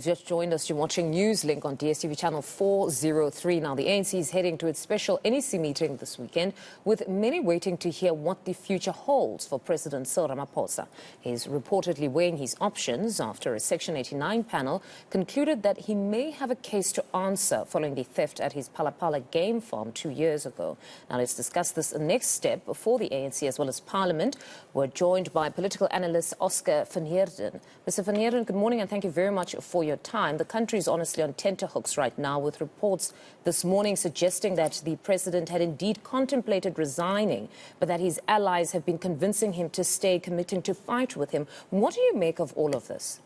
Just joined us. You're watching Newslink on DSTV channel 403. Now, the ANC is heading to its special NEC meeting this weekend, with many waiting to hear what the future holds for President Cyril Ramaphosa. He's reportedly weighing his options after a Section 89 panel concluded that he may have a case to answer following the theft at his Phala Phala game farm 2 years ago. Now, let's discuss this next step for the ANC as well as Parliament. We're joined by political analyst Oscar Van Heerden. Mr. Van Heerden, good morning and thank you very much for your time. The country is honestly on tenterhooks right now, with reports this morning suggesting that the president had indeed contemplated resigning, but that his allies have been convincing him to stay, committing to fight with him. What do you make of all of this?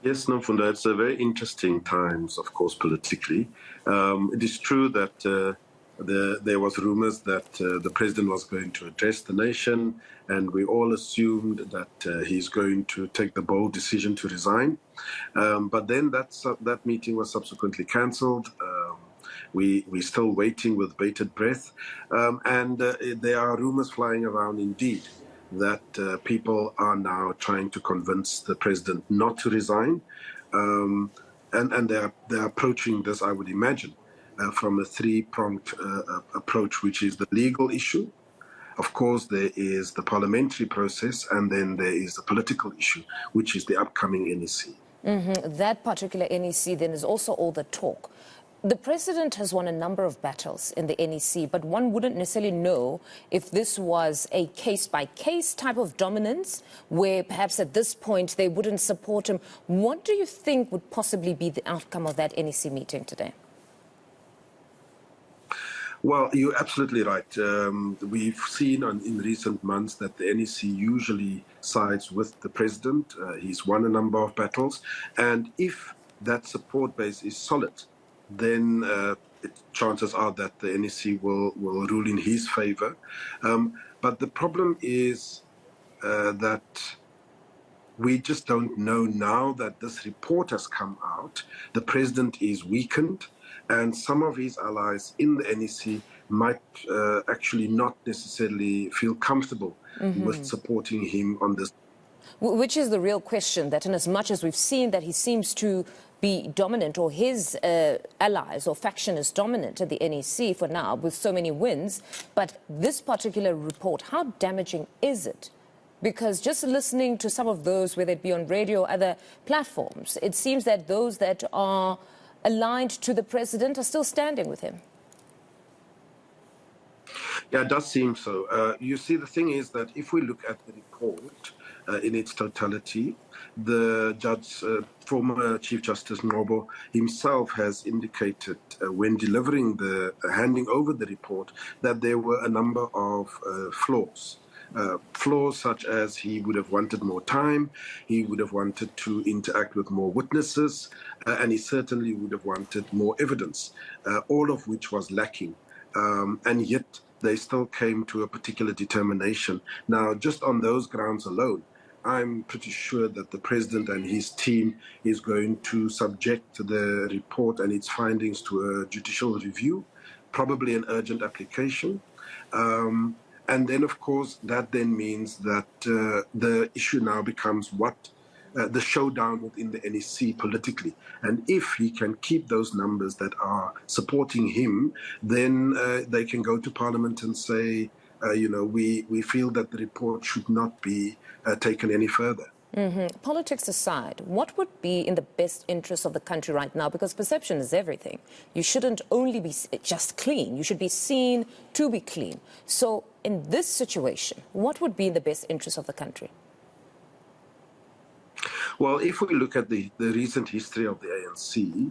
Yes, Nomfunda, it's a very interesting times, of course, politically. It is true that there was rumors that the president was going to address the nation, and we all assumed that he's going to take the bold decision to resign. But then that meeting was subsequently cancelled. We're still waiting with bated breath. And there are rumors flying around indeed that people are now trying to convince the president not to resign. And they're approaching this, I would imagine, from a three-pronged approach, which is the legal issue. Of course, there is the parliamentary process, and then there is the political issue, which is the upcoming NEC. That particular NEC then is also all the talk. The president has won a number of battles in the NEC, but one wouldn't necessarily know if this was a case-by-case type of dominance, where perhaps at this point they wouldn't support him. What do you think would possibly be the outcome of that NEC meeting today? Well, you're absolutely right. We've seen in recent months that the NEC usually sides with the president. He's won a number of battles. And if that support base is solid, then chances are that the NEC will rule in his favor. But the problem is that we just don't know now that this report has come out. The president is weakened, and some of his allies in the NEC might actually not necessarily feel comfortable with supporting him on this. Which is the real question, that in as much as we've seen that he seems to be dominant, or his allies or faction is dominant at the NEC for now with so many wins, but this particular report, how damaging is it? Because just listening to some of those, whether it be on radio or other platforms, it seems that those that are aligned to the president are still standing with him. Yeah, it does seem so. You see, the thing is that if we look at the report in its totality, the judge, former Chief Justice Nobo himself has indicated when delivering handing over the report that there were a number of flaws. Flaws such as he would have wanted more time, he would have wanted to interact with more witnesses, and he certainly would have wanted more evidence, all of which was lacking. And yet they still came to a particular determination. Now, just on those grounds alone, I'm pretty sure that the president and his team is going to subject the report and its findings to a judicial review, probably an urgent application. And then, of course, that then means that the issue now becomes what the showdown within the NEC politically. And if he can keep those numbers that are supporting him, then they can go to Parliament and say, we feel that the report should not be taken any further. Politics aside, what would be in the best interest of the country right now? Because perception is everything. You shouldn't only be just clean. You should be seen to be clean. So in this situation, what would be in the best interest of the country? Well, if we look at the recent history of the ANC,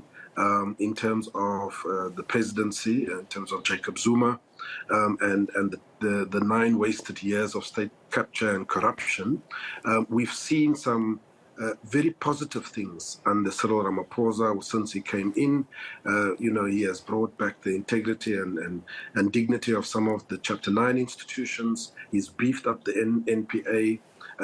in terms of the presidency, in terms of Jacob Zuma, and the 9 wasted years of state capture and corruption, we've seen some very positive things under Cyril Ramaphosa since he came in. He has brought back the integrity and dignity of some of the Chapter 9 institutions. He's beefed up the NPA.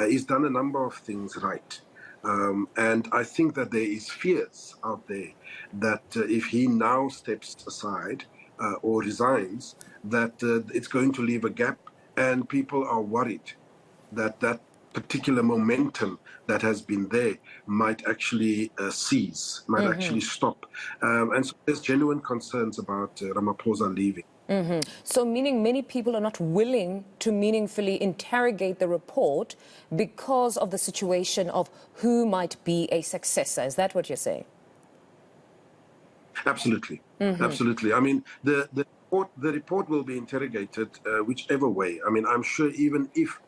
He's done a number of things right. And I think that there is fears out there that if he now steps aside or resigns, that it's going to leave a gap, and people are worried that particular momentum that has been there might actually cease, might actually stop. And so there's genuine concerns about Ramaphosa leaving. So meaning many people are not willing to meaningfully interrogate the report because of the situation of who might be a successor. Is that what you're saying? Absolutely. Absolutely. I mean, the report will be interrogated whichever way. I mean, I'm sure even if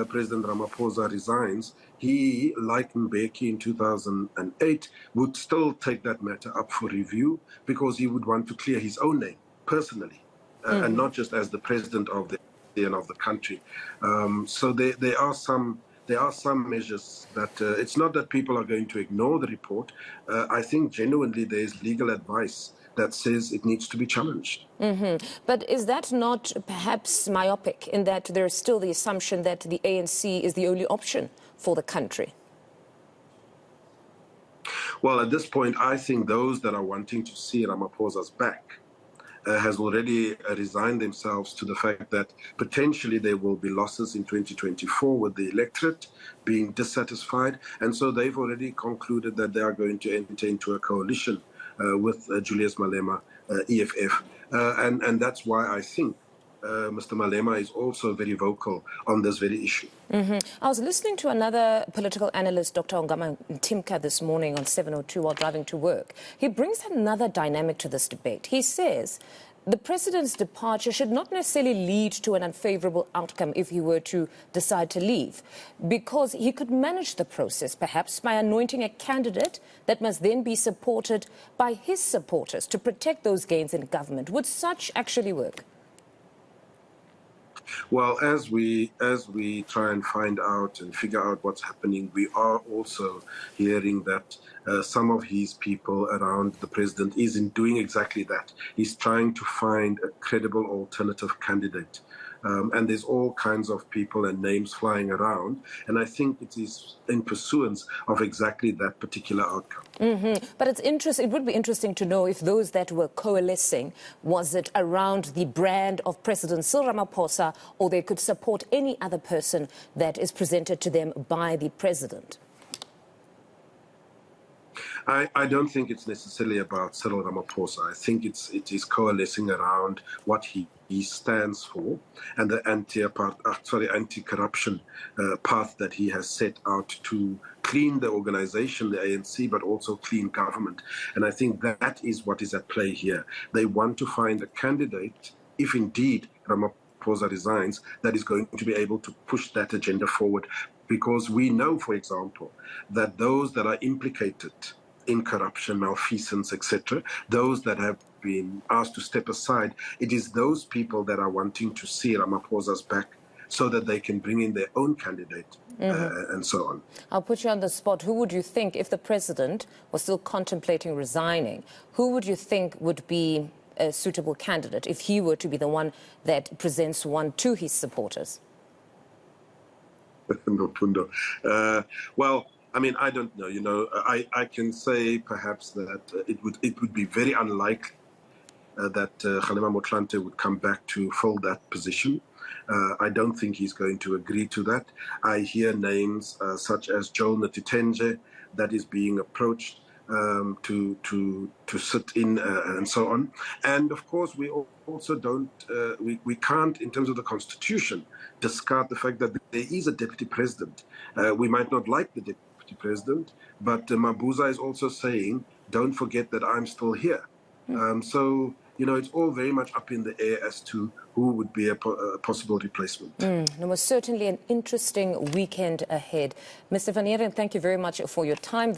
President Ramaphosa resigns, he, like Mbeki in 2008, would still take that matter up for review because he would want to clear his own name personally. And not just as the president of the and of the country. So there are some measures that it's not that people are going to ignore the report. I think genuinely there is legal advice that says it needs to be challenged. But is that not perhaps myopic in that there is still the assumption that the ANC is the only option for the country? Well, at this point, I think those that are wanting to see Ramaphosa's back has already resigned themselves to the fact that potentially there will be losses in 2024 with the electorate being dissatisfied. And so they've already concluded that they are going to enter into a coalition with Julius Malema, EFF. And that's why I think Mr. Malema is also very vocal on this very issue. I was listening to another political analyst, Dr. Ongama Timka, this morning on 702 while driving to work. He brings another dynamic to this debate. He says the president's departure should not necessarily lead to an unfavorable outcome if he were to decide to leave, because he could manage the process perhaps by anointing a candidate that must then be supported by his supporters to protect those gains in government. Would such actually work? Well, as we try and find out and figure out what's happening, we are also hearing that some of his people around the president is in doing exactly that. He's trying to find a credible alternative candidate. And there's all kinds of people and names flying around. And I think it is in pursuance of exactly that particular outcome. But it's interesting. It would be interesting to know if those that were coalescing, was it around the brand of President Cyril Ramaphosa, or they could support any other person that is presented to them by the president? I don't think it's necessarily about Cyril Ramaphosa. I think it is coalescing around what he stands for and the anti-corruption path that he has set out to clean the organization, the ANC, but also clean government. And I think that is what is at play here. They want to find a candidate, if indeed Ramaphosa resigns, that is going to be able to push that agenda forward. Because we know, for example, that those that are implicated in corruption, malfeasance, etc., those that have been asked to step aside, it is those people that are wanting to see Ramaphosa's back so that they can bring in their own candidate and so on. I'll put you on the spot. Who would you think, if the president was still contemplating resigning, who would you think would be a suitable candidate if he were to be the one that presents one to his supporters? Well, I mean, I don't know. You know, I can say perhaps that it would be very unlikely that Kgalema Motlanthe would come back to fill that position. I don't think he's going to agree to that. I hear names such as Joel Natitenje that is being approached to sit in and so on. And of course, we also don't, we can't, in terms of the constitution, discard the fact that there is a deputy president. We might not like the deputy president, but Mabuza is also saying, don't forget that I'm still here. So, you know, it's all very much up in the air as to who would be a possible replacement. It was certainly an interesting weekend ahead. Mr. Van Heerden, thank you very much for your time.